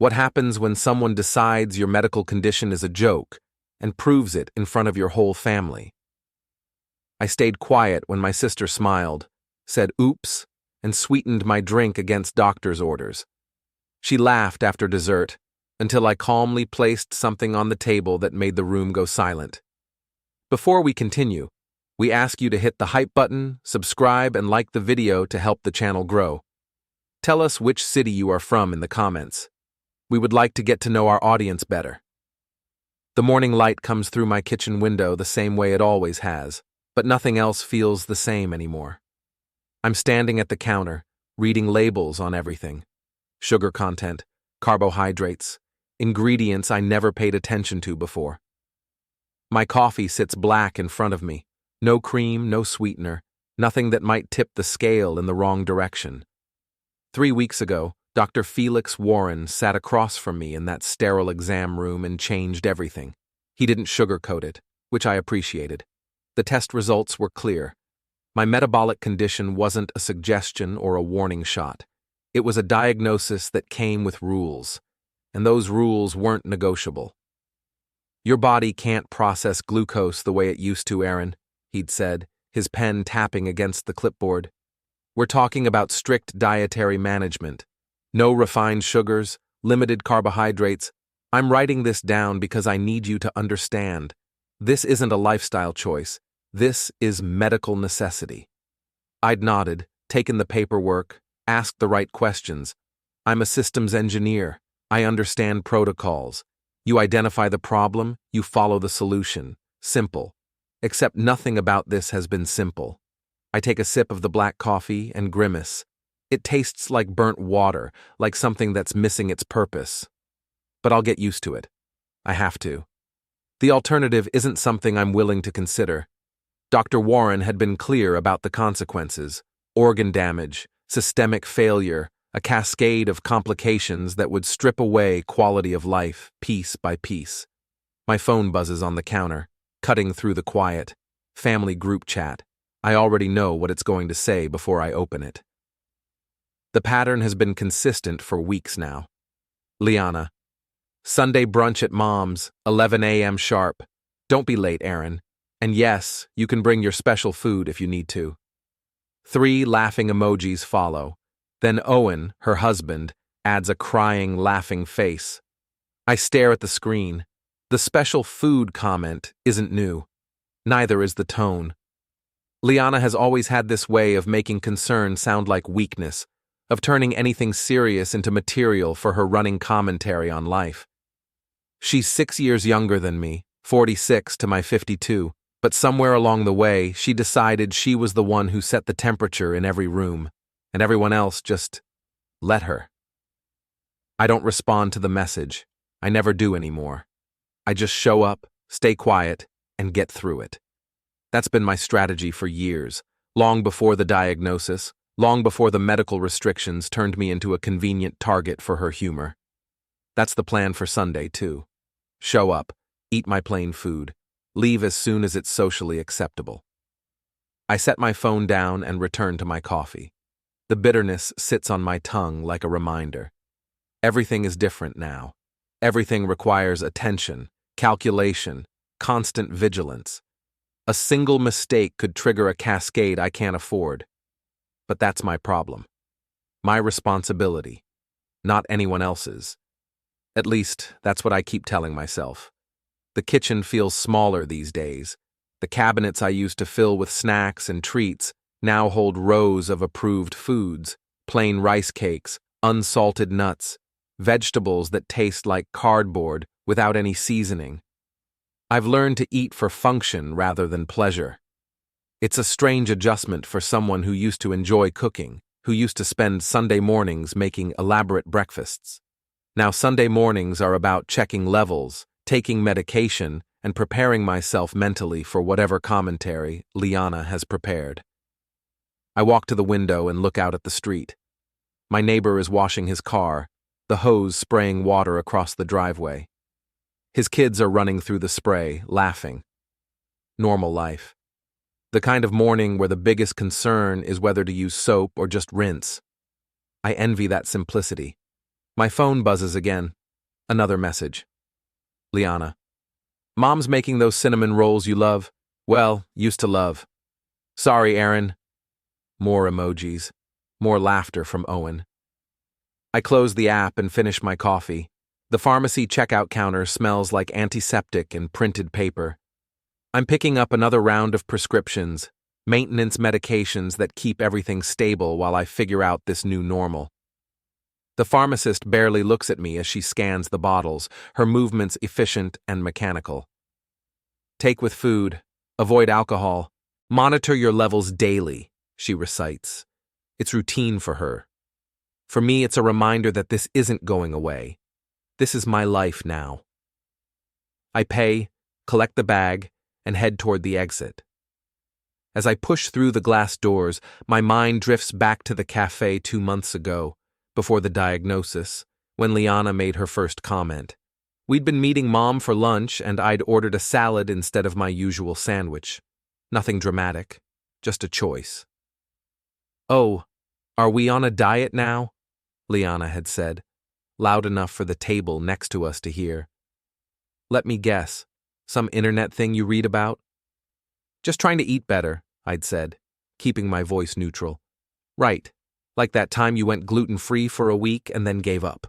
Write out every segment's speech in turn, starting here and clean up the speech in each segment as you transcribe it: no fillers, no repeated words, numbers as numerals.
What happens when someone decides your medical condition is a joke and proves it in front of your whole family? I stayed quiet when my sister smiled, said oops, and sweetened my drink against doctor's orders. She laughed after dessert, until I calmly placed something on the table that made the room go silent. Before we continue, we ask you to hit the hype button, subscribe, and like the video to help the channel grow. Tell us which city you are from in the comments. We would like to get to know our audience better. The morning light comes through my kitchen window the same way it always has, but nothing else feels the same anymore. I'm standing at the counter, reading labels on everything. Sugar content, carbohydrates, ingredients I never paid attention to before. My coffee sits black in front of me. No cream, no sweetener, nothing that might tip the scale in the wrong direction. 3 weeks ago, Dr. Felix Warren sat across from me in that sterile exam room and changed everything. He didn't sugarcoat it, which I appreciated. The test results were clear. My metabolic condition wasn't a suggestion or a warning shot. It was a diagnosis that came with rules, and those rules weren't negotiable. Your body can't process glucose the way it used to, Aaron, he'd said, his pen tapping against the clipboard. We're talking about strict dietary management. No refined sugars, limited carbohydrates. I'm writing this down because I need you to understand. This isn't a lifestyle choice. This is medical necessity. I'd nodded, taken the paperwork, asked the right questions. I'm a systems engineer. I understand protocols. You identify the problem, you follow the solution. Simple. Except nothing about this has been simple. I take a sip of the black coffee and grimace. It tastes like burnt water, like something that's missing its purpose. But I'll get used to it. I have to. The alternative isn't something I'm willing to consider. Dr. Warren had been clear about the consequences: organ damage, systemic failure, a cascade of complications that would strip away quality of life, piece by piece. My phone buzzes on the counter, cutting through the quiet. Family group chat. I already know what it's going to say before I open it. The pattern has been consistent for weeks now. Liana. Sunday brunch at Mom's, 11 a.m. sharp. Don't be late, Aaron. And yes, you can bring your special food if you need to. 3 laughing emojis follow. Then Owen, her husband, adds a crying, laughing face. I stare at the screen. The special food comment isn't new. Neither is the tone. Liana has always had this way of making concern sound like weakness, of turning anything serious into material for her running commentary on life. She's 6 years younger than me, 46 to my 52, but somewhere along the way she decided she was the one who set the temperature in every room, and everyone else just let her. I don't respond to the message. I never do anymore. I just show up, stay quiet, and get through it. That's been my strategy for years, long before the diagnosis, long before the medical restrictions turned me into a convenient target for her humor. That's the plan for Sunday, too. Show up, eat my plain food, leave as soon as it's socially acceptable. I set my phone down and return to my coffee. The bitterness sits on my tongue like a reminder. Everything is different now. Everything requires attention, calculation, constant vigilance. A single mistake could trigger a cascade I can't afford. But that's my problem. My responsibility, not anyone else's. At least, that's what I keep telling myself. The kitchen feels smaller these days. The cabinets I used to fill with snacks and treats now hold rows of approved foods, plain rice cakes, unsalted nuts, vegetables that taste like cardboard without any seasoning. I've learned to eat for function rather than pleasure. It's a strange adjustment for someone who used to enjoy cooking, who used to spend Sunday mornings making elaborate breakfasts. Now Sunday mornings are about checking levels, taking medication, and preparing myself mentally for whatever commentary Liana has prepared. I walk to the window and look out at the street. My neighbor is washing his car, the hose spraying water across the driveway. His kids are running through the spray, laughing. Normal life. The kind of morning where the biggest concern is whether to use soap or just rinse. I envy that simplicity. My phone buzzes again. Another message. Liana. Mom's making those cinnamon rolls you love. Well, used to love. Sorry, Aaron. More emojis. More laughter from Owen. I close the app and finish my coffee. The pharmacy checkout counter smells like antiseptic and printed paper. I'm picking up another round of prescriptions, maintenance medications that keep everything stable while I figure out this new normal. The pharmacist barely looks at me as she scans the bottles, her movements efficient and mechanical. Take with food, avoid alcohol, monitor your levels daily, she recites. It's routine for her. For me, it's a reminder that this isn't going away. This is my life now. I pay, collect the bag, and head toward the exit. As I push through the glass doors, my mind drifts back to the cafe 2 months ago, before the diagnosis, when Liana made her first comment. We'd been meeting Mom for lunch, and I'd ordered a salad instead of my usual sandwich. Nothing dramatic, just a choice. "Oh, are we on a diet now?" Liana had said, loud enough for the table next to us to hear. "Let me guess. Some internet thing you read about?" "Just trying to eat better," I'd said, keeping my voice neutral. "Right, like that time you went gluten-free for a week and then gave up."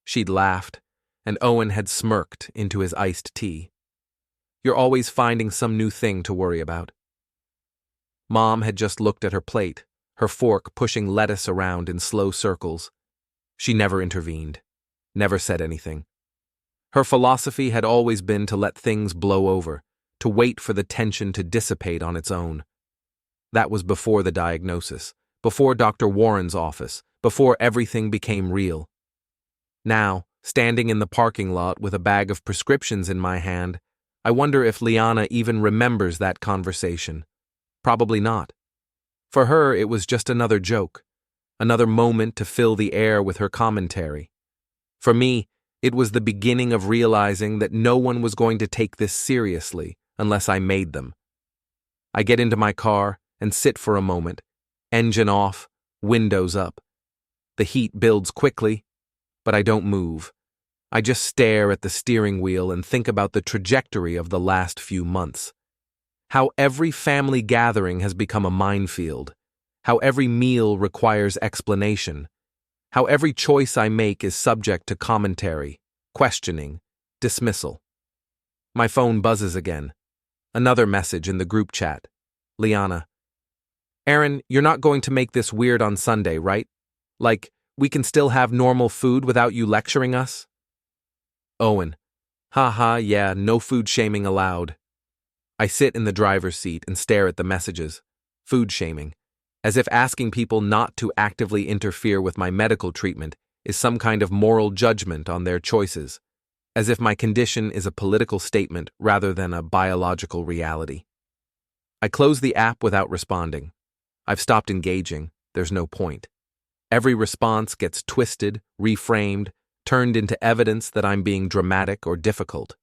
She'd laughed, and Owen had smirked into his iced tea. "You're always finding some new thing to worry about." Mom had just looked at her plate, her fork pushing lettuce around in slow circles. She never intervened, never said anything. Her philosophy had always been to let things blow over, to wait for the tension to dissipate on its own. That was before the diagnosis, before Dr. Warren's office, before everything became real. Now, standing in the parking lot with a bag of prescriptions in my hand, I wonder if Liana even remembers that conversation. Probably not. For her, it was just another joke, another moment to fill the air with her commentary. For me, it was the beginning of realizing that no one was going to take this seriously unless I made them. I get into my car and sit for a moment, engine off, windows up. The heat builds quickly, but I don't move. I just stare at the steering wheel and think about the trajectory of the last few months. How every family gathering has become a minefield. How every meal requires explanation. How every choice I make is subject to commentary, questioning, dismissal. My phone buzzes again. Another message in the group chat. Liana. "Aaron, you're not going to make this weird on Sunday, right? Like, we can still have normal food without you lecturing us?" Owen. "Haha, yeah, no food shaming allowed." I sit in the driver's seat and stare at the messages. Food shaming. As if asking people not to actively interfere with my medical treatment is some kind of moral judgment on their choices. As if my condition is a political statement rather than a biological reality. I close the app without responding. I've stopped engaging. There's no point. Every response gets twisted, reframed, turned into evidence that I'm being dramatic or difficult.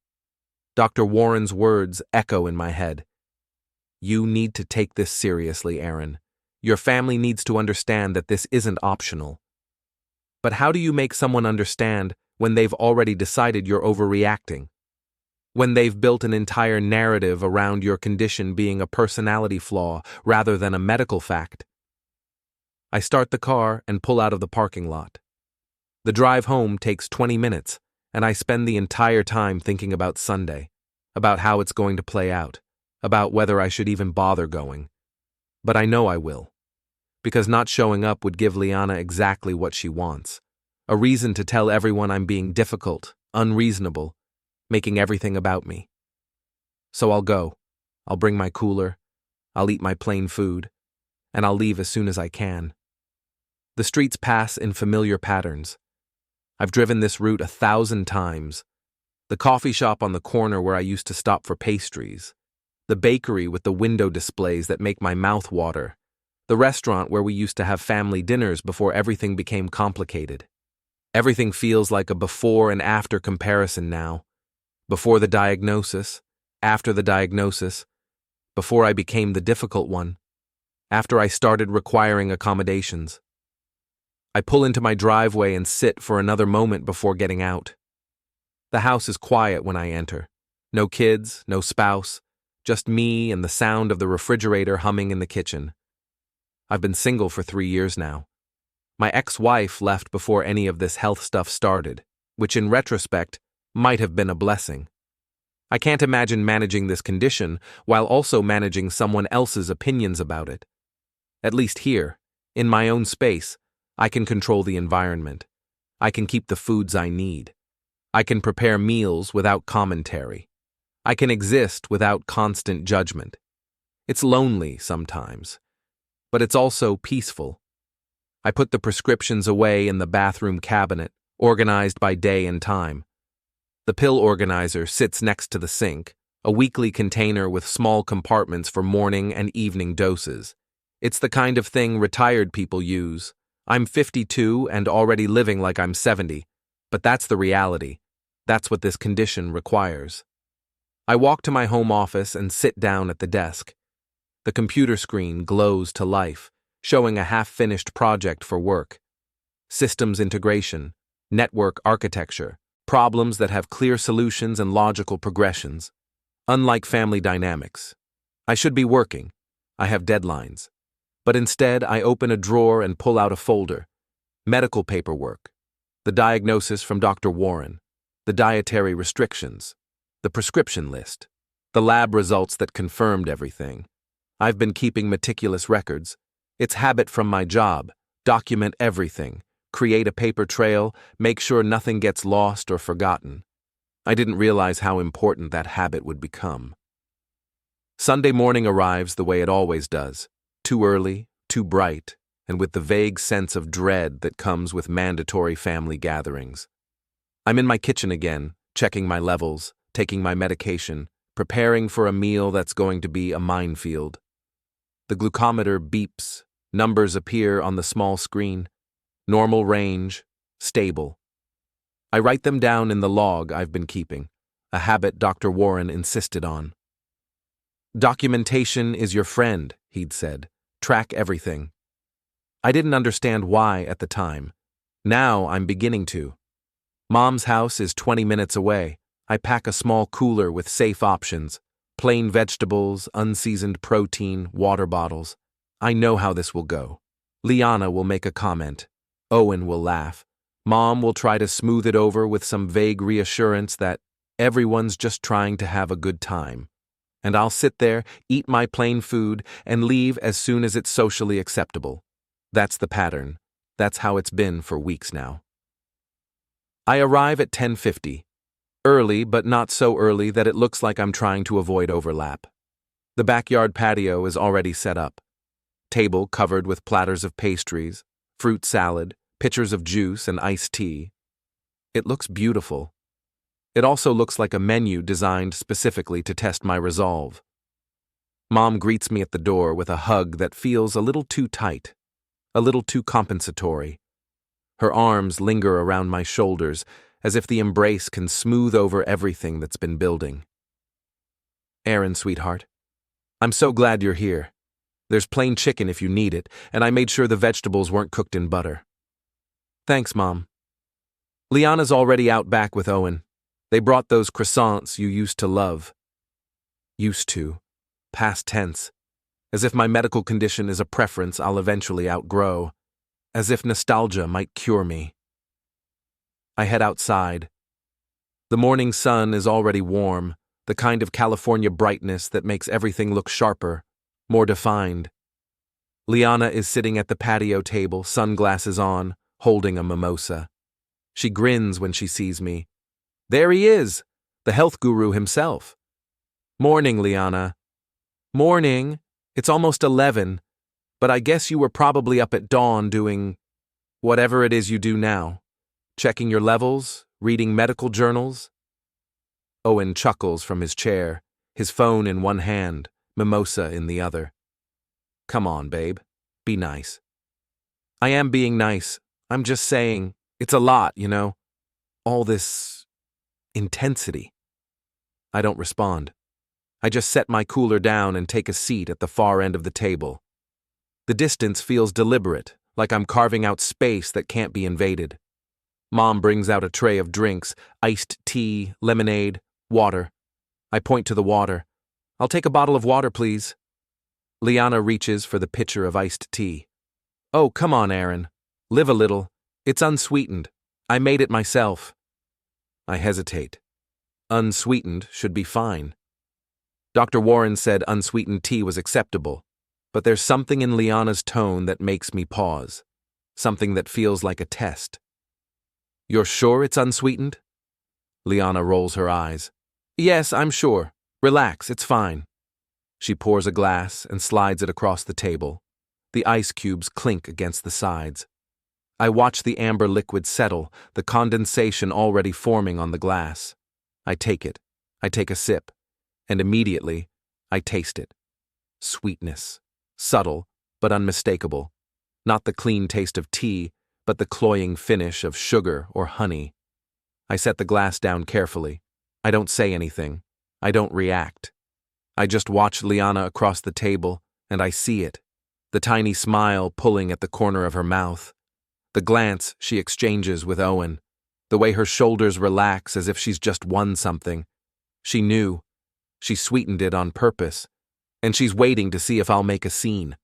Dr. Warren's words echo in my head. "You need to take this seriously, Aaron. Your family needs to understand that this isn't optional." But how do you make someone understand when they've already decided you're overreacting? When they've built an entire narrative around your condition being a personality flaw rather than a medical fact? I start the car and pull out of the parking lot. The drive home takes 20 minutes, and I spend the entire time thinking about Sunday, about how it's going to play out, about whether I should even bother going. But I know I will, because not showing up would give Liana exactly what she wants, a reason to tell everyone I'm being difficult, unreasonable, making everything about me. So I'll go. I'll bring my cooler, I'll eat my plain food, and I'll leave as soon as I can. The streets pass in familiar patterns. I've driven this route 1,000 times. The coffee shop on the corner where I used to stop for pastries. The bakery with the window displays that make my mouth water. The restaurant where we used to have family dinners before everything became complicated. Everything feels like a before and after comparison now. Before the diagnosis, after the diagnosis, before I became the difficult one, after I started requiring accommodations. I pull into my driveway and sit for another moment before getting out. The house is quiet when I enter. No kids, no spouse, just me and the sound of the refrigerator humming in the kitchen. I've been single for 3 years now. My ex-wife left before any of this health stuff started, which in retrospect might have been a blessing. I can't imagine managing this condition while also managing someone else's opinions about it. At least here, in my own space, I can control the environment. I can keep the foods I need. I can prepare meals without commentary. I can exist without constant judgment. It's lonely sometimes, but it's also peaceful. I put the prescriptions away in the bathroom cabinet, organized by day and time. The pill organizer sits next to the sink, a weekly container with small compartments for morning and evening doses. It's the kind of thing retired people use. I'm 52 and already living like I'm 70, but that's the reality. That's what this condition requires. I walk to my home office and sit down at the desk. The computer screen glows to life, showing a half-finished project for work. Systems integration, network architecture, problems that have clear solutions and logical progressions. Unlike family dynamics. I should be working. I have deadlines. But instead, I open a drawer and pull out a folder. Medical paperwork. The diagnosis from Dr. Warren. The dietary restrictions. The prescription list. The lab results that confirmed everything. I've been keeping meticulous records. It's habit from my job. Document everything. Create a paper trail. Make sure nothing gets lost or forgotten. I didn't realize how important that habit would become. Sunday morning arrives the way it always does. Too early, too bright, and with the vague sense of dread that comes with mandatory family gatherings. I'm in my kitchen again, checking my levels, taking my medication, preparing for a meal that's going to be a minefield. The glucometer beeps, numbers appear on the small screen. Normal range, stable. I write them down in the log I've been keeping, a habit Dr. Warren insisted on. Documentation is your friend, he'd said. Track everything. I didn't understand why at the time. Now I'm beginning to. Mom's house is 20 minutes away. I pack a small cooler with safe options, plain vegetables, unseasoned protein, water bottles. I know how this will go. Liana will make a comment. Owen will laugh. Mom will try to smooth it over with some vague reassurance that everyone's just trying to have a good time. And I'll sit there, eat my plain food, and leave as soon as it's socially acceptable. That's the pattern. That's how it's been for weeks now. I arrive at 10:50. Early, but not so early that it looks like I'm trying to avoid overlap. The backyard patio is already set up. Table covered with platters of pastries, fruit salad, pitchers of juice, and iced tea. It looks beautiful. It also looks like a menu designed specifically to test my resolve. Mom greets me at the door with a hug that feels a little too tight, a little too compensatory. Her arms linger around my shoulders, as if the embrace can smooth over everything that's been building. Aaron, sweetheart, I'm so glad you're here. There's plain chicken if you need it, and I made sure the vegetables weren't cooked in butter. Thanks, Mom. Liana's already out back with Owen. They brought those croissants you used to love. Used to. Past tense. As if my medical condition is a preference I'll eventually outgrow. As if nostalgia might cure me. I head outside. The morning sun is already warm, the kind of California brightness that makes everything look sharper, more defined. Liana is sitting at the patio table, sunglasses on, holding a mimosa. She grins when she sees me. There he is, the health guru himself. Morning, Liana. Morning. It's almost 11, but I guess you were probably up at dawn doing whatever it is you do now. Checking your levels, reading medical journals. Owen chuckles from his chair, his phone in one hand, mimosa in the other. Come on, babe. Be nice. I am being nice. I'm just saying, it's a lot, you know. All this intensity. I don't respond. I just set my cooler down and take a seat at the far end of the table. The distance feels deliberate, like I'm carving out space that can't be invaded. Mom brings out a tray of drinks, iced tea, lemonade, water. I point to the water. I'll take a bottle of water, please. Liana reaches for the pitcher of iced tea. Oh, come on, Aaron. Live a little. It's unsweetened. I made it myself. I hesitate. Unsweetened should be fine. Dr. Warren said unsweetened tea was acceptable, but there's something in Liana's tone that makes me pause. Something that feels like a test. You're sure it's unsweetened? Liana rolls her eyes. Yes, I'm sure. Relax, it's fine. She pours a glass and slides it across the table. The ice cubes clink against the sides. I watch the amber liquid settle, the condensation already forming on the glass. I take it. I take a sip. And immediately, I taste it. Sweetness. Subtle, but unmistakable. Not the clean taste of tea, but the cloying finish of sugar or honey. I set the glass down carefully. I don't say anything. I don't react. I just watch Liana across the table, and I see it. The tiny smile pulling at the corner of her mouth. The glance she exchanges with Owen. The way her shoulders relax as if she's just won something. She knew. She sweetened it on purpose. And she's waiting to see if I'll make a scene.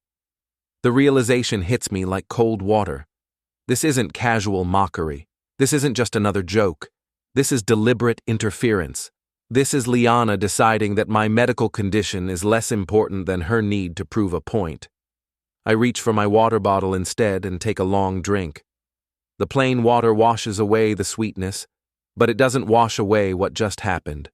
The realization hits me like cold water. This isn't casual mockery. This isn't just another joke. This is deliberate interference. This is Liana deciding that my medical condition is less important than her need to prove a point. I reach for my water bottle instead and take a long drink. The plain water washes away the sweetness, but it doesn't wash away what just happened.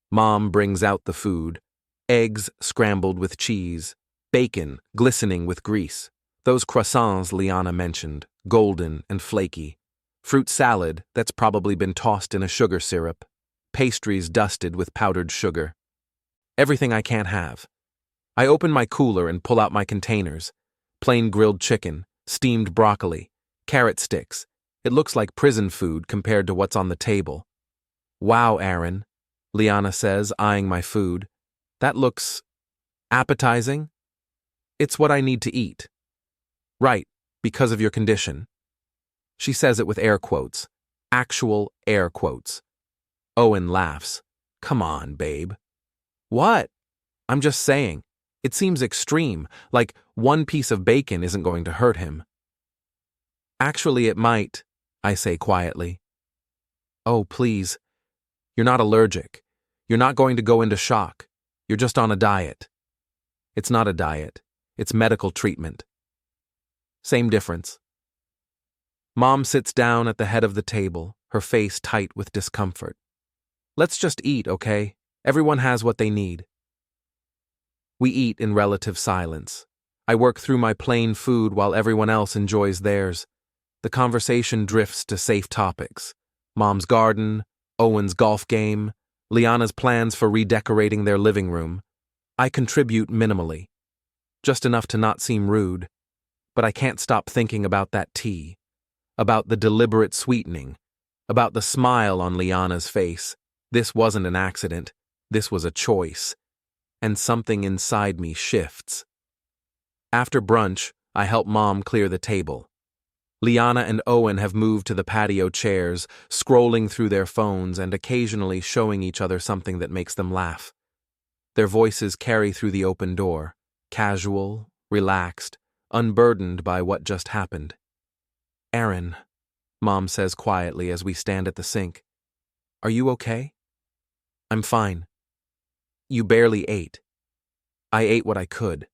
Mom brings out the food. Eggs scrambled with cheese, bacon glistening with grease, those croissants Liana mentioned, golden and flaky, fruit salad that's probably been tossed in a sugar syrup, pastries dusted with powdered sugar. Everything I can't have. I open my cooler and pull out my containers. Plain grilled chicken, steamed broccoli, carrot sticks. It looks like prison food compared to what's on the table. Wow, Aaron, Liana says, eyeing my food. That looks appetizing. It's what I need to eat. Right, because of your condition. She says it with air quotes. Actual air quotes. Owen laughs. Come on, babe. What? I'm just saying. It seems extreme, like one piece of bacon isn't going to hurt him. Actually, it might, I say quietly. Oh, please. You're not allergic. You're not going to go into shock. You're just on a diet. It's not a diet. It's medical treatment. Same difference. Mom sits down at the head of the table, her face tight with discomfort. Let's just eat, okay? Everyone has what they need. We eat in relative silence. I work through my plain food while everyone else enjoys theirs. The conversation drifts to safe topics. Mom's garden, Owen's golf game, Liana's plans for redecorating their living room. I contribute minimally. Just enough to not seem rude. But I can't stop thinking about that tea. About the deliberate sweetening. About the smile on Liana's face. This wasn't an accident. This was a choice. And something inside me shifts. After brunch, I help Mom clear the table. Liana and Owen have moved to the patio chairs, scrolling through their phones and occasionally showing each other something that makes them laugh. Their voices carry through the open door, casual, relaxed, unburdened by what just happened. Aaron, Mom says quietly as we stand at the sink. Are you okay? I'm fine. You barely ate. I ate what I could.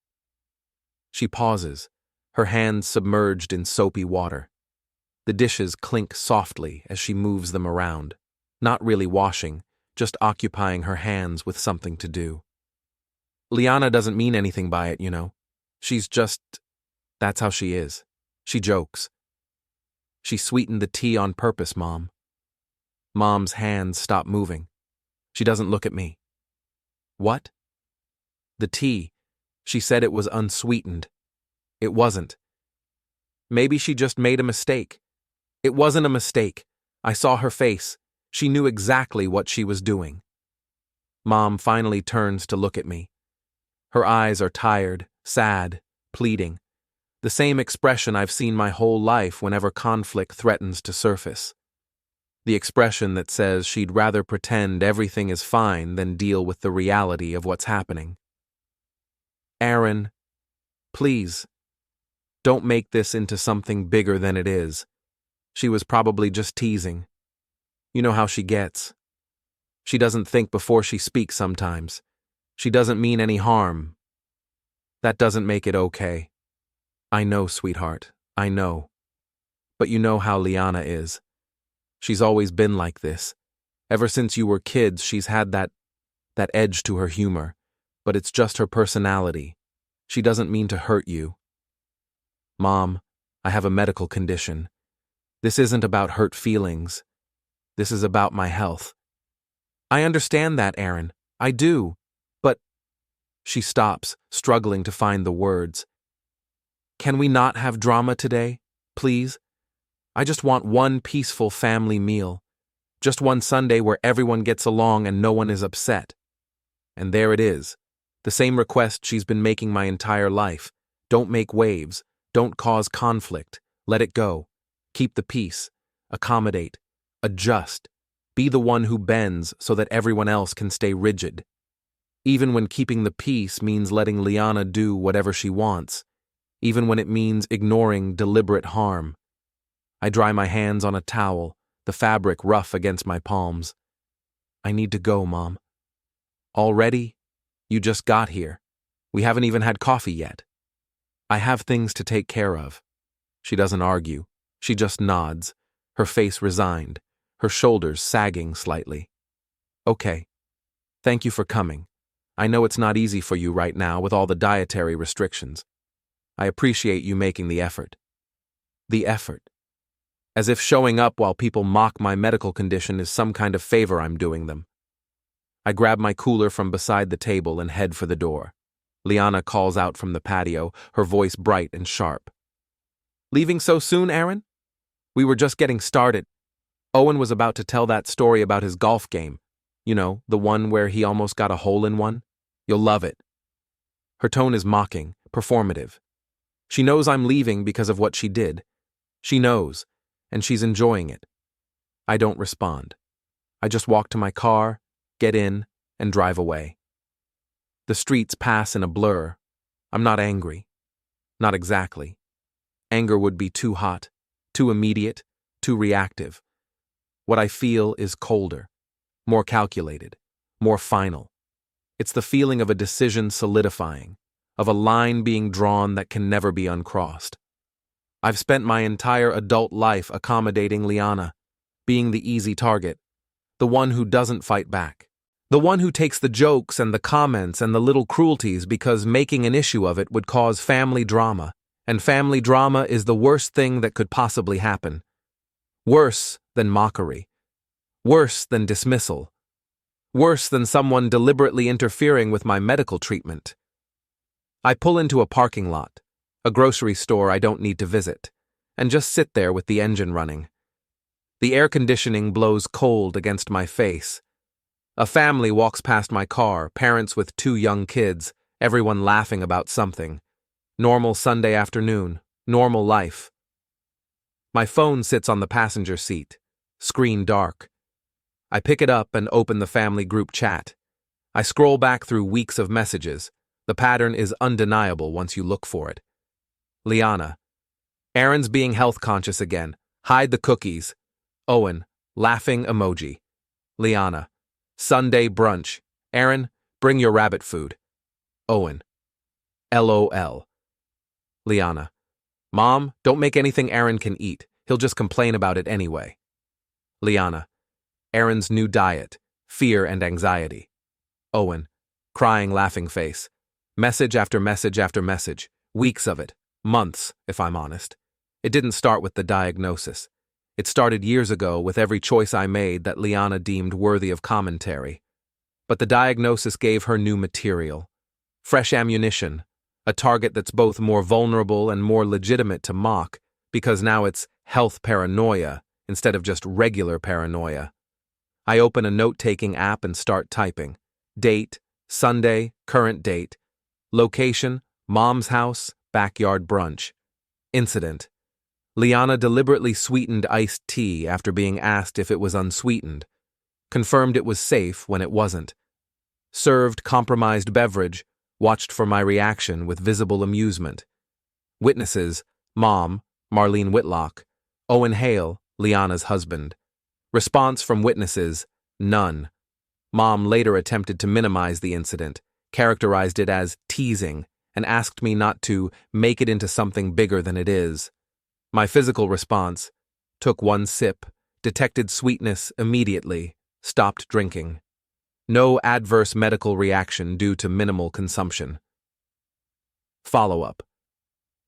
She pauses, her hands submerged in soapy water. The dishes clink softly as she moves them around, not really washing, just occupying her hands with something to do. Liana doesn't mean anything by it, you know. She's just... That's how she is. She jokes. She sweetened the tea on purpose, Mom. Mom's hands stop moving. She doesn't look at me. What? The tea. She said it was unsweetened. It wasn't. Maybe she just made a mistake. It wasn't a mistake. I saw her face. She knew exactly what she was doing. Mom finally turns to look at me. Her eyes are tired, sad, pleading. The same expression I've seen my whole life whenever conflict threatens to surface. The expression that says she'd rather pretend everything is fine than deal with the reality of what's happening. Aaron, please, don't make this into something bigger than it is. She was probably just teasing. You know how she gets. She doesn't think before she speaks sometimes. She doesn't mean any harm. That doesn't make it okay. I know, sweetheart, I know. But you know how Liana is. She's always been like this. Ever since you were kids, she's had that edge to her humor, but it's just her personality. She doesn't mean to hurt you. Mom, I have a medical condition. This isn't about hurt feelings. This is about my health. I understand that, Aaron. I do. But she stops, struggling to find the words. Can we not have drama today, please? I just want one peaceful family meal. Just one Sunday where everyone gets along and no one is upset. And there it is. The same request she's been making my entire life. Don't make waves. Don't cause conflict. Let it go. Keep the peace. Accommodate. Adjust. Be the one who bends so that everyone else can stay rigid. Even when keeping the peace means letting Liana do whatever she wants. Even when it means ignoring deliberate harm. I dry my hands on a towel, the fabric rough against my palms. I need to go, Mom. Already? You just got here. We haven't even had coffee yet. I have things to take care of. She doesn't argue. She just nods, her face resigned, her shoulders sagging slightly. Okay. Thank you for coming. I know it's not easy for you right now with all the dietary restrictions. I appreciate you making the effort. The effort. As if showing up while people mock my medical condition is some kind of favor I'm doing them. I grab my cooler from beside the table and head for the door. Liana calls out from the patio, her voice bright and sharp. Leaving so soon, Aaron? We were just getting started. Owen was about to tell that story about his golf game. You know, the one where he almost got a hole in one. You'll love it. Her tone is mocking, performative. She knows I'm leaving because of what she did. She knows, and she's enjoying it. I don't respond. I just walk to my car, get in, and drive away. The streets pass in a blur. I'm not angry. Not exactly. Anger would be too hot, too immediate, too reactive. What I feel is colder, more calculated, more final. It's the feeling of a decision solidifying, of a line being drawn that can never be uncrossed. I've spent my entire adult life accommodating Liana, being the easy target, the one who doesn't fight back, the one who takes the jokes and the comments and the little cruelties because making an issue of it would cause family drama, and family drama is the worst thing that could possibly happen. Worse than mockery. Worse than dismissal. Worse than someone deliberately interfering with my medical treatment. I pull into a parking lot, a grocery store I don't need to visit, and just sit there with the engine running. The air conditioning blows cold against my face. A family walks past my car, parents with 2 young kids, everyone laughing about something. Normal Sunday afternoon, normal life. My phone sits on the passenger seat, screen dark. I pick it up and open the family group chat. I scroll back through weeks of messages. The pattern is undeniable once you look for it. Liana. Aaron's being health conscious again. Hide the cookies. Owen. Laughing emoji. Liana. Sunday brunch. Aaron, bring your rabbit food. Owen. LOL. Liana. Mom, don't make anything Aaron can eat. He'll just complain about it anyway. Liana. Aaron's new diet. Fear and anxiety. Owen. Crying laughing face. Message after message after message. Weeks of it. Months, if I'm honest. It didn't start with the diagnosis. It started years ago with every choice I made that Liana deemed worthy of commentary. But the diagnosis gave her new material. Fresh ammunition. A target that's both more vulnerable and more legitimate to mock, because now it's health paranoia instead of just regular paranoia. I open a note-taking app and start typing. Date, Sunday, current date. Location, mom's house, backyard brunch. Incident. Liana deliberately sweetened iced tea after being asked if it was unsweetened. Confirmed it was safe when it wasn't. Served compromised beverage, watched for my reaction with visible amusement. Witnesses: Mom, Marlene Whitlock; Owen Hale, Liana's husband. Response from witnesses: none. Mom later attempted to minimize the incident, characterized it as teasing, and asked me not to make it into something bigger than it is. My physical response: took one sip, detected sweetness immediately, stopped drinking. No adverse medical reaction due to minimal consumption. Follow-up.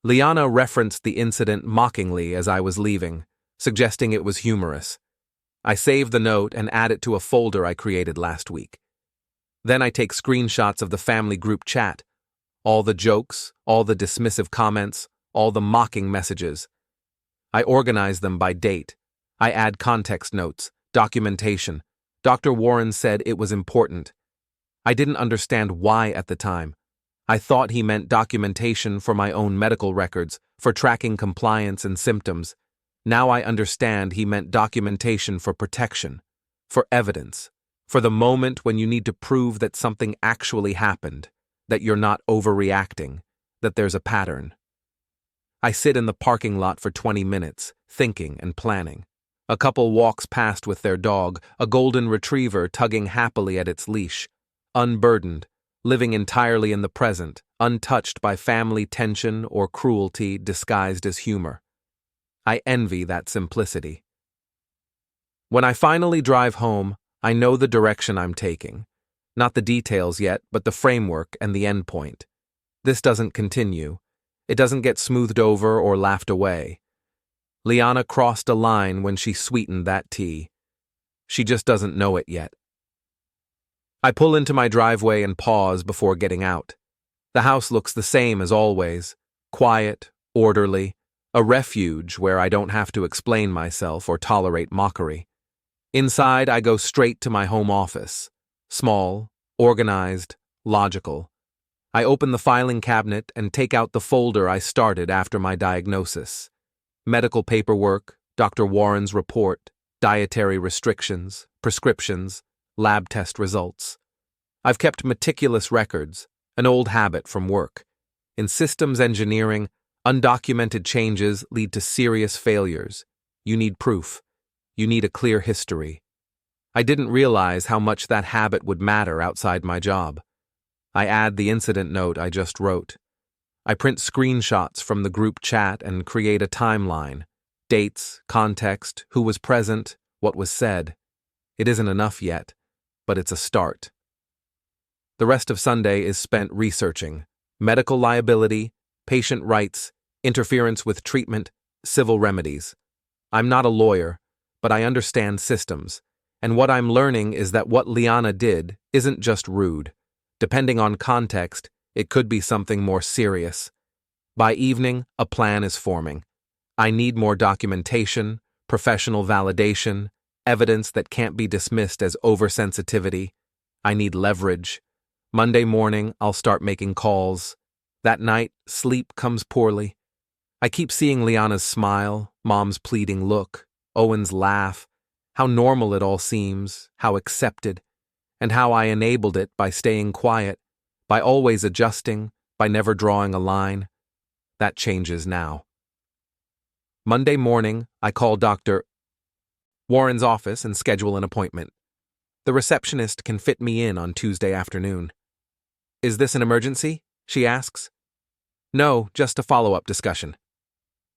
Liana referenced the incident mockingly as I was leaving, suggesting it was humorous. I save the note and add it to a folder I created last week. Then I take screenshots of the family group chat, all the jokes, all the dismissive comments, all the mocking messages. I organize them by date. I add context notes, documentation. Dr. Warren said it was important. I didn't understand why at the time. I thought he meant documentation for my own medical records, for tracking compliance and symptoms. Now I understand he meant documentation for protection, for evidence, for the moment when you need to prove that something actually happened, that you're not overreacting, that there's a pattern. I sit in the parking lot for 20 minutes, thinking and planning. A couple walks past with their dog, a golden retriever tugging happily at its leash, unburdened, living entirely in the present, untouched by family tension or cruelty disguised as humor. I envy that simplicity. When I finally drive home, I know the direction I'm taking. Not the details yet, but the framework and the endpoint. This doesn't continue. It doesn't get smoothed over or laughed away. Liana crossed a line when she sweetened that tea. She just doesn't know it yet. I pull into my driveway and pause before getting out. The house looks the same as always, quiet, orderly, a refuge where I don't have to explain myself or tolerate mockery. Inside, I go straight to my home office. Small, organized, logical. I open the filing cabinet and take out the folder I started after my diagnosis. Medical paperwork, Dr. Warren's report, dietary restrictions, prescriptions, lab test results. I've kept meticulous records, an old habit from work. In systems engineering, undocumented changes lead to serious failures. You need proof. You need a clear history. I didn't realize how much that habit would matter outside my job. I add the incident note I just wrote. I print screenshots from the group chat and create a timeline. Dates, context, who was present, what was said. It isn't enough yet, but it's a start. The rest of Sunday is spent researching medical liability, patient rights, interference with treatment, civil remedies. I'm not a lawyer, but I understand systems, and what I'm learning is that what Liana did isn't just rude. Depending on context, it could be something more serious. By evening, a plan is forming. I need more documentation, professional validation, evidence that can't be dismissed as oversensitivity. I need leverage. Monday morning, I'll start making calls. That night, sleep comes poorly. I keep seeing Liana's smile, Mom's pleading look, Owen's laugh, how normal it all seems, how accepted, and how I enabled it by staying quiet, by always adjusting, by never drawing a line. That changes now. Monday morning, I call Dr. Warren's office and schedule an appointment. The receptionist can fit me in on Tuesday afternoon. Is this an emergency? She asks. No, just a follow-up discussion.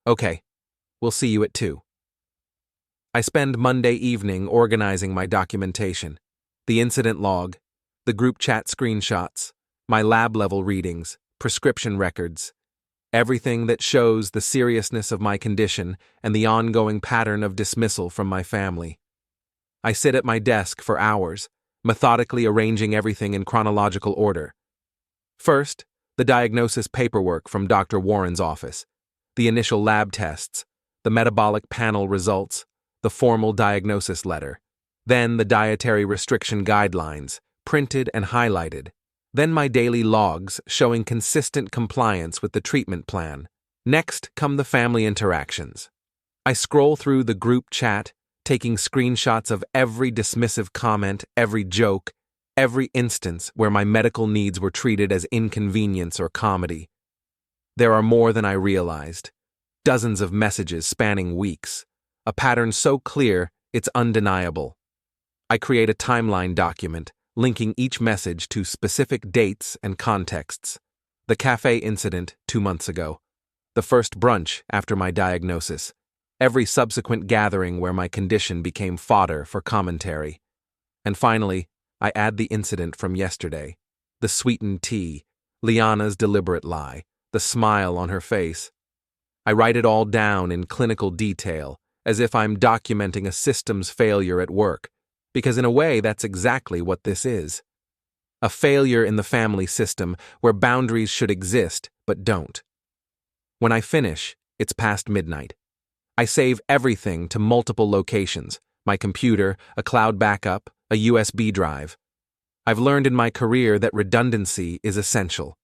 Okay, we'll see you at 2. I spend Monday evening organizing my documentation, the incident log, the group chat screenshots, my lab-level readings, prescription records, everything that shows the seriousness of my condition and the ongoing pattern of dismissal from my family. I sit at my desk for hours, methodically arranging everything in chronological order. First, the diagnosis paperwork from Dr. Warren's office, the initial lab tests, the metabolic panel results, the formal diagnosis letter, then the dietary restriction guidelines, printed and highlighted, then my daily logs showing consistent compliance with the treatment plan, Next come the family interactions. I scroll through the group chat, taking screenshots of every dismissive comment, every joke, every instance where my medical needs were treated as inconvenience or comedy. There are more than I realized. Dozens of messages spanning weeks. A pattern so clear, it's undeniable. I create a timeline document, linking each message to specific dates and contexts. The cafe incident 2 months ago. The first brunch after my diagnosis. Every subsequent gathering where my condition became fodder for commentary. And finally, I add the incident from yesterday. The sweetened tea, Liana's deliberate lie, the smile on her face. I write it all down in clinical detail, as if I'm documenting a systems failure at work, because in a way that's exactly what this is. A failure in the family system where boundaries should exist but don't. When I finish, it's past midnight. I save everything to multiple locations, my computer, a cloud backup, a USB drive. I've learned in my career that redundancy is essential.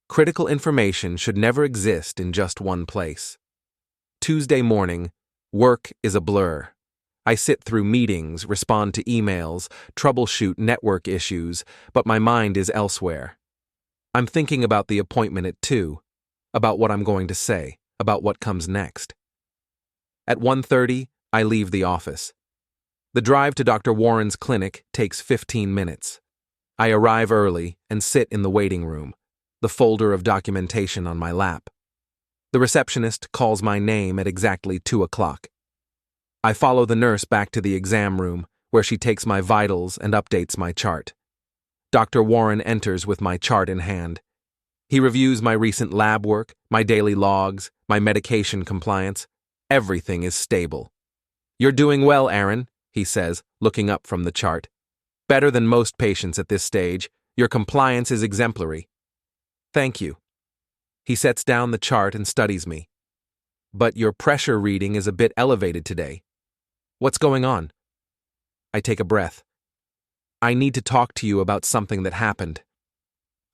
Critical information should never exist in just one place. Tuesday morning, work is a blur. I sit through meetings, respond to emails, troubleshoot network issues, but my mind is elsewhere. I'm thinking about the appointment at 2, about what I'm going to say, about what comes next. At 1:30, I leave the office. The drive to Dr. Warren's clinic takes 15 minutes. I arrive early and sit in the waiting room, the folder of documentation on my lap. The receptionist calls my name at exactly 2 o'clock. I follow the nurse back to the exam room, where she takes my vitals and updates my chart. Dr. Warren enters with my chart in hand. He reviews my recent lab work, my daily logs, my medication compliance. Everything is stable. "You're doing well, Aaron," he says, looking up from the chart. "Better than most patients at this stage. Your compliance is exemplary." "Thank you." He sets down the chart and studies me. "But your pressure reading is a bit elevated today. What's going on?" I take a breath. "I need to talk to you about something that happened."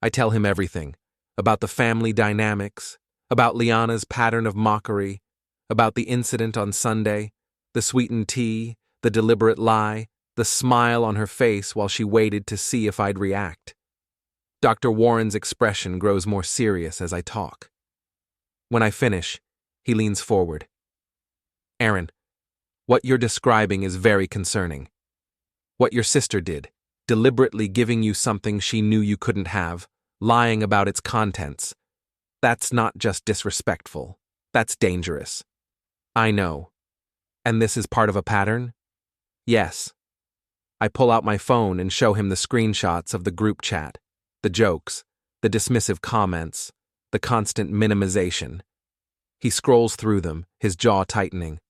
I tell him everything, about the family dynamics, about Liana's pattern of mockery, about the incident on Sunday, the sweetened tea, the deliberate lie, the smile on her face while she waited to see if I'd react. Dr. Warren's expression grows more serious as I talk. When I finish, he leans forward. "Aaron, what you're describing is very concerning. What your sister did, deliberately giving you something she knew you couldn't have, lying about its contents, that's not just disrespectful, that's dangerous. I know. And this is part of a pattern?" "Yes." I pull out my phone and show him the screenshots of the group chat, the jokes, the dismissive comments, the constant minimization. He scrolls through them, his jaw tightening.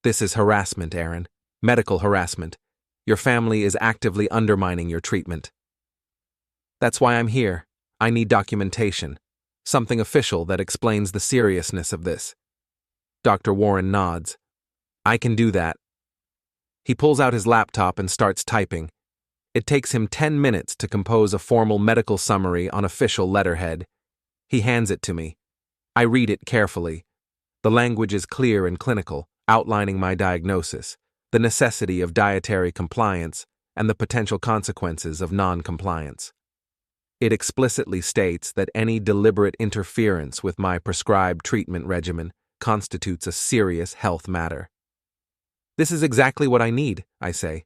"This is harassment, Aaron. Medical harassment. Your family is actively undermining your treatment." "That's why I'm here. I need documentation. Something official that explains the seriousness of this." Dr. Warren nods. "I can do that." He pulls out his laptop and starts typing. It takes him 10 minutes to compose a formal medical summary on official letterhead. He hands it to me. I read it carefully. The language is clear and clinical, outlining my diagnosis, the necessity of dietary compliance, and the potential consequences of non-compliance. It explicitly states that any deliberate interference with my prescribed treatment regimen constitutes a serious health matter. "This is exactly what I need," I say.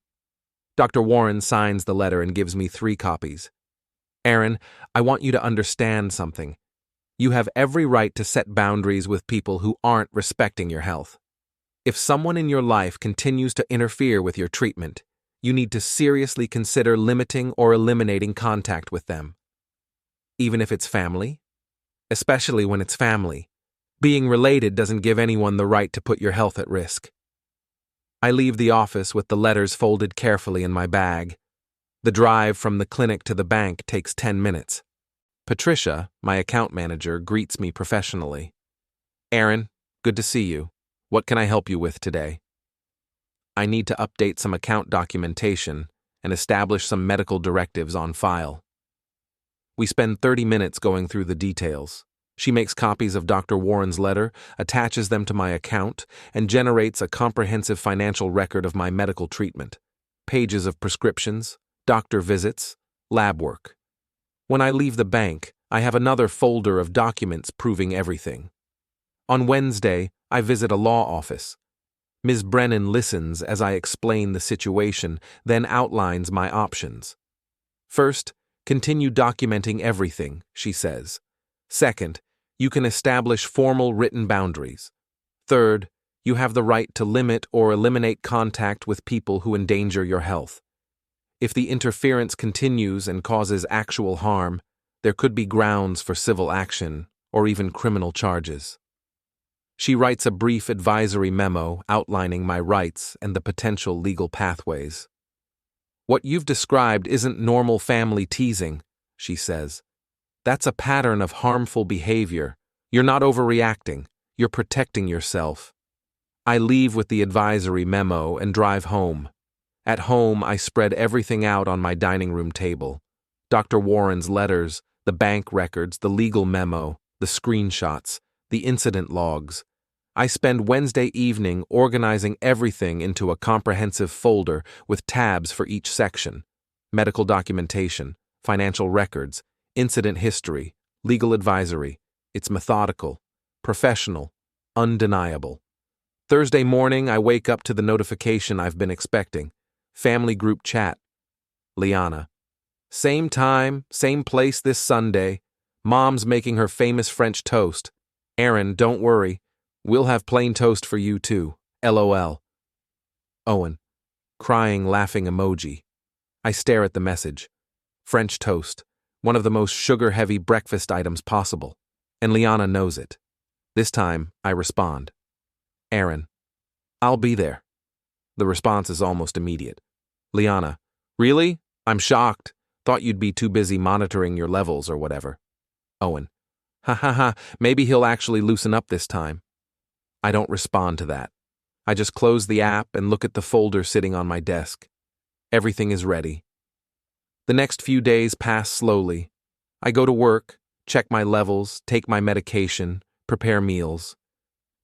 Dr. Warren signs the letter and gives me 3 copies. "Aaron, I want you to understand something. You have every right to set boundaries with people who aren't respecting your health. If someone in your life continues to interfere with your treatment, you need to seriously consider limiting or eliminating contact with them. Even if it's family? Especially when it's family. Being related doesn't give anyone the right to put your health at risk." I leave the office with the letters folded carefully in my bag. The drive from the clinic to the bank takes 10 minutes. Patricia, my account manager, greets me professionally. "Aaron, good to see you. What can I help you with today?" "I need to update some account documentation and establish some medical directives on file." We spend 30 minutes going through the details. She makes copies of Dr. Warren's letter, attaches them to my account, and generates a comprehensive financial record of my medical treatment. Pages of prescriptions, doctor visits, lab work. When I leave the bank, I have another folder of documents proving everything. On Wednesday, I visit a law office. Ms. Brennan listens as I explain the situation, then outlines my options. First, continue documenting everything, she says. Second, you can establish formal written boundaries. Third, you have the right to limit or eliminate contact with people who endanger your health. If the interference continues and causes actual harm, there could be grounds for civil action or even criminal charges. She writes a brief advisory memo outlining my rights and the potential legal pathways. What you've described isn't normal family teasing, she says. That's a pattern of harmful behavior. You're not overreacting. You're protecting yourself. I leave with the advisory memo and drive home. At home, I spread everything out on my dining room table. Dr. Warren's letters, the bank records, the legal memo, the screenshots, the incident logs. I spend Wednesday evening organizing everything into a comprehensive folder with tabs for each section: medical documentation, financial records, incident history, legal advisory. It's methodical, professional, undeniable. Thursday morning, I wake up to the notification I've been expecting. Family group chat. Liana. Same time, same place this Sunday. Mom's making her famous French toast. Aaron, don't worry. We'll have plain toast for you too. LOL. Owen. Crying, laughing emoji. I stare at the message. French toast. One of the most sugar-heavy breakfast items possible. And Liana knows it. This time, I respond. Aaron. I'll be there. The response is almost immediate. Liana. Really? I'm shocked. Thought you'd be too busy monitoring your levels or whatever. Owen. Ha ha ha, maybe he'll actually loosen up this time. I don't respond to that. I just close the app and look at the folder sitting on my desk. Everything is ready. The next few days pass slowly. I go to work, check my levels, take my medication, prepare meals.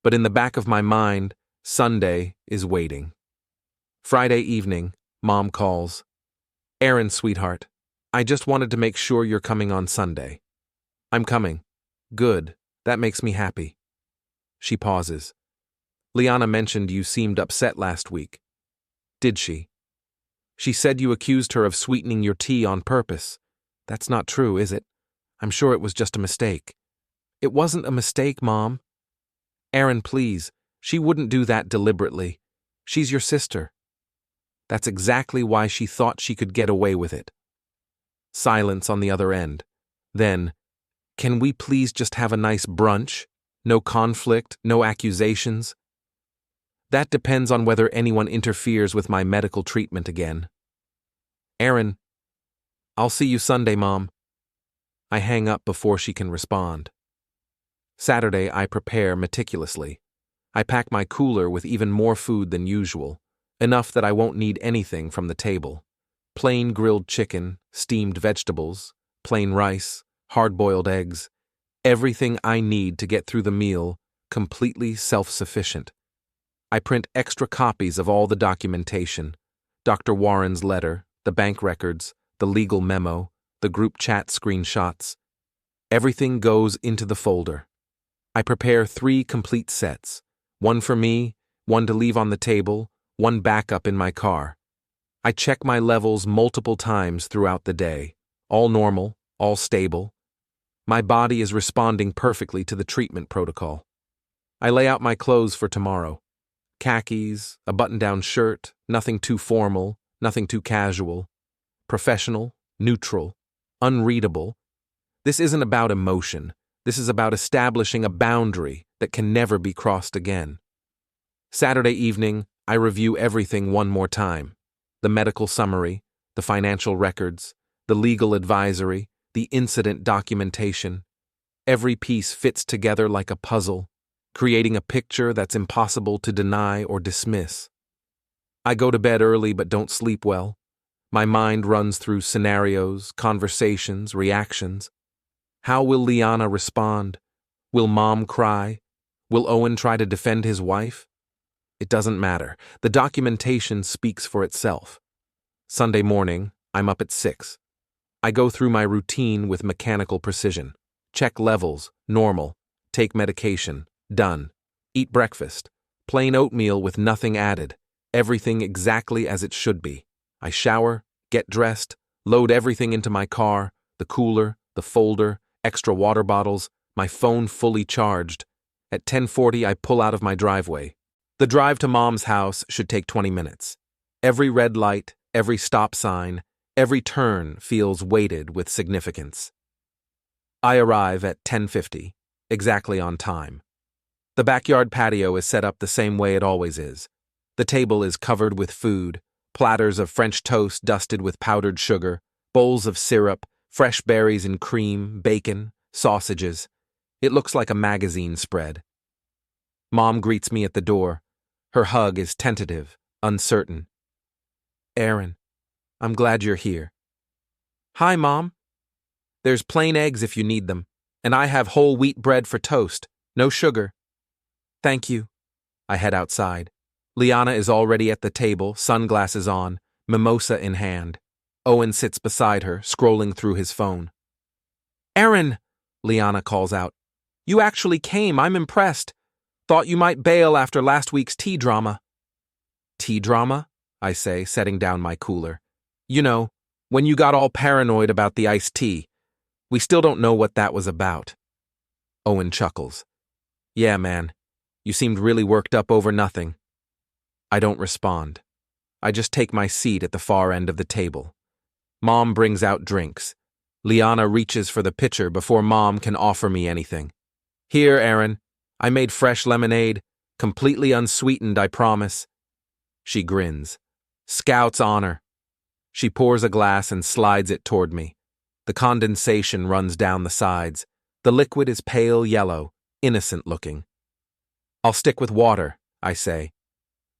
But in the back of my mind, Sunday is waiting. Friday evening, Mom calls. Aaron, sweetheart, I just wanted to make sure you're coming on Sunday. I'm coming. Good. That makes me happy. She pauses. Liana mentioned you seemed upset last week. Did she? She said you accused her of sweetening your tea on purpose. That's not true, is it? I'm sure it was just a mistake. It wasn't a mistake, Mom. Aaron, please. She wouldn't do that deliberately. She's your sister. That's exactly why she thought she could get away with it. Silence on the other end. Then, can we please just have a nice brunch? No conflict, no accusations. That depends on whether anyone interferes with my medical treatment again. Aaron, I'll see you Sunday, Mom. I hang up before she can respond. Saturday, I prepare meticulously. I pack my cooler with even more food than usual, enough that I won't need anything from the table. Plain grilled chicken, steamed vegetables, plain rice, hard-boiled eggs. Everything I need to get through the meal, completely self-sufficient. I print extra copies of all the documentation, Dr. Warren's letter, the bank records, the legal memo, the group chat screenshots. Everything goes into the folder. I prepare 3 complete sets, one for me, one to leave on the table, one backup in my car. I check my levels multiple times throughout the day, all normal, all stable. My body is responding perfectly to the treatment protocol. I lay out my clothes for tomorrow. Khakis, a button-down shirt, nothing too formal, nothing too casual. Professional, neutral, unreadable. This isn't about emotion. This is about establishing a boundary that can never be crossed again. Saturday evening, I review everything one more time. The medical summary, the financial records, the legal advisory, the incident documentation. Every piece fits together like a puzzle, creating a picture that's impossible to deny or dismiss. I go to bed early but don't sleep well. My mind runs through scenarios, conversations, reactions. How will Liana respond? Will Mom cry? Will Owen try to defend his wife? It doesn't matter. The documentation speaks for itself. Sunday morning, I'm up at 6. I go through my routine with mechanical precision. Check levels, normal. Take medication, done. Eat breakfast. Plain oatmeal with nothing added. Everything exactly as it should be. I shower, get dressed, load everything into my car, the cooler, the folder, extra water bottles, my phone fully charged. At 10:40, I pull out of my driveway. The drive to Mom's house should take 20 minutes. Every red light, every stop sign, every turn feels weighted with significance. I arrive at 10:50, exactly on time. The backyard patio is set up the same way it always is. The table is covered with food, platters of French toast dusted with powdered sugar, bowls of syrup, fresh berries and cream, bacon, sausages. It looks like a magazine spread. Mom greets me at the door. Her hug is tentative, uncertain. Aaron, I'm glad you're here. Hi, Mom. There's plain eggs if you need them, and I have whole wheat bread for toast, no sugar. Thank you. I head outside. Liana is already at the table, sunglasses on, mimosa in hand. Owen sits beside her, scrolling through his phone. Aaron, Liana calls out. You actually came, I'm impressed. Thought you might bail after last week's tea drama. Tea drama? I say, setting down my cooler. You know, when you got all paranoid about the iced tea. We still don't know what that was about. Owen chuckles. Yeah, man. You seemed really worked up over nothing. I don't respond. I just take my seat at the far end of the table. Mom brings out drinks. Liana reaches for the pitcher before Mom can offer me anything. Here, Aaron. I made fresh lemonade, completely unsweetened, I promise. She grins. Scout's honor. She pours a glass and slides it toward me. The condensation runs down the sides. The liquid is pale yellow, innocent looking. I'll stick with water, I say.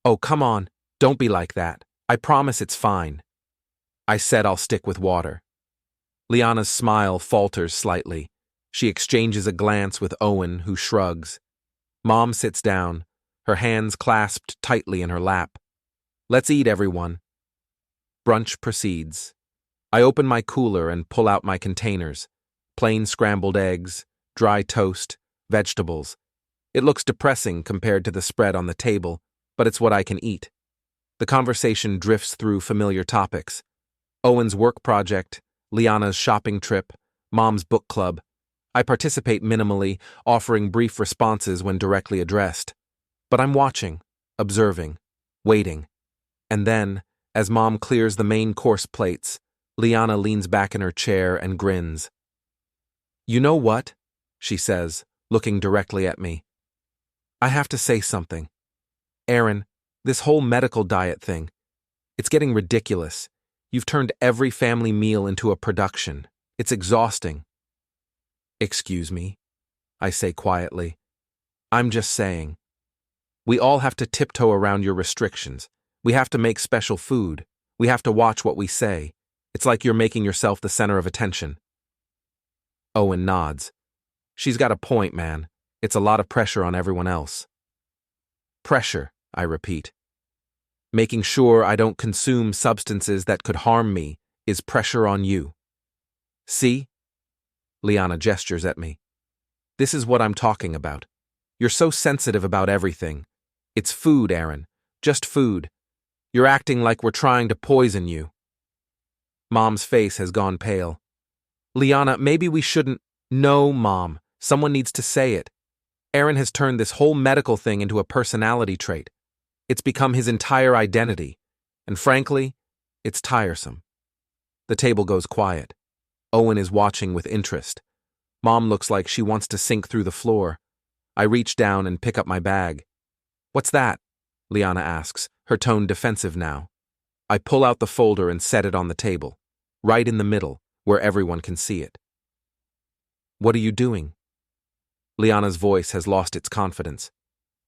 Oh, come on, don't be like that. I promise it's fine. I said I'll stick with water. Liana's smile falters slightly. She exchanges a glance with Owen, who shrugs. Mom sits down, her hands clasped tightly in her lap. Let's eat, everyone. Brunch proceeds. I open my cooler and pull out my containers. Plain scrambled eggs, dry toast, vegetables. It looks depressing compared to the spread on the table, but it's what I can eat. The conversation drifts through familiar topics. Owen's work project, Liana's shopping trip, Mom's book club. I participate minimally, offering brief responses when directly addressed. But I'm watching, observing, waiting. And then, as Mom clears the main course plates, Liana leans back in her chair and grins. You know what? She says, looking directly at me. I have to say something. Aaron, this whole medical diet thing, it's getting ridiculous. You've turned every family meal into a production. It's exhausting. Excuse me, I say quietly. I'm just saying. We all have to tiptoe around your restrictions. We have to make special food. We have to watch what we say. It's like you're making yourself the center of attention. Owen nods. She's got a point, man. It's a lot of pressure on everyone else. Pressure, I repeat. Making sure I don't consume substances that could harm me is pressure on you. See? Liana gestures at me. This is what I'm talking about. You're so sensitive about everything. It's food, Aaron. Just food. You're acting like we're trying to poison you. Mom's face has gone pale. Liana, maybe we shouldn't. No, Mom. Someone needs to say it. Aaron has turned this whole medical thing into a personality trait. It's become his entire identity. And frankly, it's tiresome. The table goes quiet. Owen is watching with interest. Mom looks like she wants to sink through the floor. I reach down and pick up my bag. What's that? Liana asks, her tone defensive now. I pull out the folder and set it on the table, right in the middle, where everyone can see it. What are you doing? Liana's voice has lost its confidence.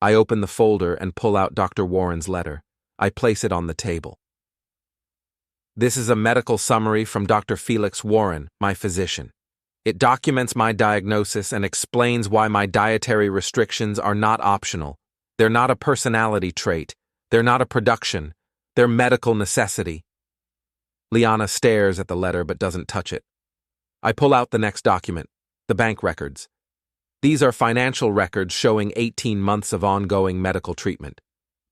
I open the folder and pull out Dr. Warren's letter. I place it on the table. This is a medical summary from Dr. Felix Warren, my physician. It documents my diagnosis and explains why my dietary restrictions are not optional. They're not a personality trait. They're not a production. They're medical necessity. Liana stares at the letter but doesn't touch it. I pull out the next document, the bank records. These are financial records showing 18 months of ongoing medical treatment.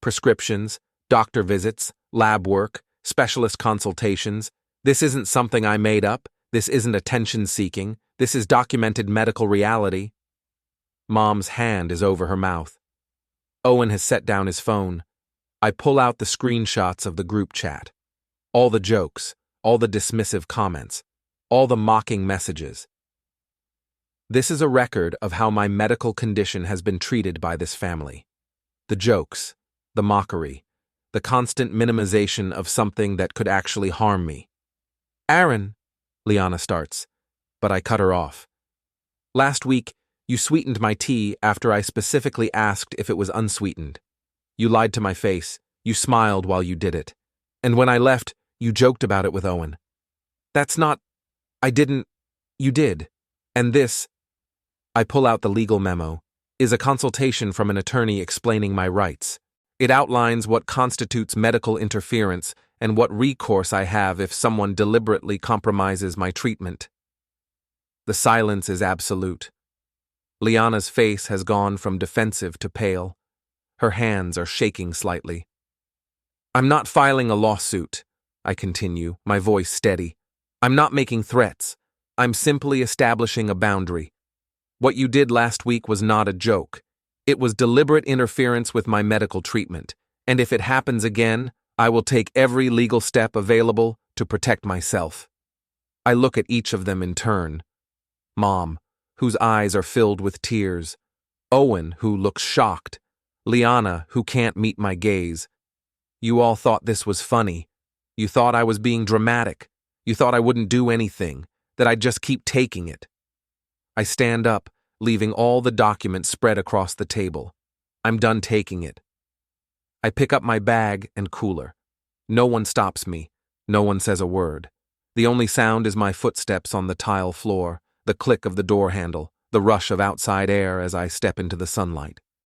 Prescriptions, doctor visits, lab work, specialist consultations. This isn't something I made up. This isn't attention-seeking. This is documented medical reality. Mom's hand is over her mouth. Owen has set down his phone. I pull out the screenshots of the group chat. All the jokes, all the dismissive comments, all the mocking messages. This is a record of how my medical condition has been treated by this family. The jokes, the mockery, the constant minimization of something that could actually harm me. Aaron, Liana starts, but I cut her off. Last week, you sweetened my tea after I specifically asked if it was unsweetened. You lied to my face, you smiled while you did it. And when I left, you joked about it with Owen. That's not... You did. And this, I pull out the legal memo, is a consultation from an attorney explaining my rights. It outlines what constitutes medical interference and what recourse I have if someone deliberately compromises my treatment. The silence is absolute. Liana's face has gone from defensive to pale. Her hands are shaking slightly. I'm not filing a lawsuit, I continue, my voice steady. I'm not making threats. I'm simply establishing a boundary. What you did last week was not a joke. It was deliberate interference with my medical treatment, and if it happens again, I will take every legal step available to protect myself. I look at each of them in turn. Mom, whose eyes are filled with tears. Owen, who looks shocked. Liana, who can't meet my gaze. You all thought this was funny. You thought I was being dramatic. You thought I wouldn't do anything, that I'd just keep taking it. I stand up, leaving all the documents spread across the table. I'm done taking it. I pick up my bag and cooler. No one stops me. No one says a word. The only sound is my footsteps on the tile floor, the click of the door handle, the rush of outside air as I step into the sunlight.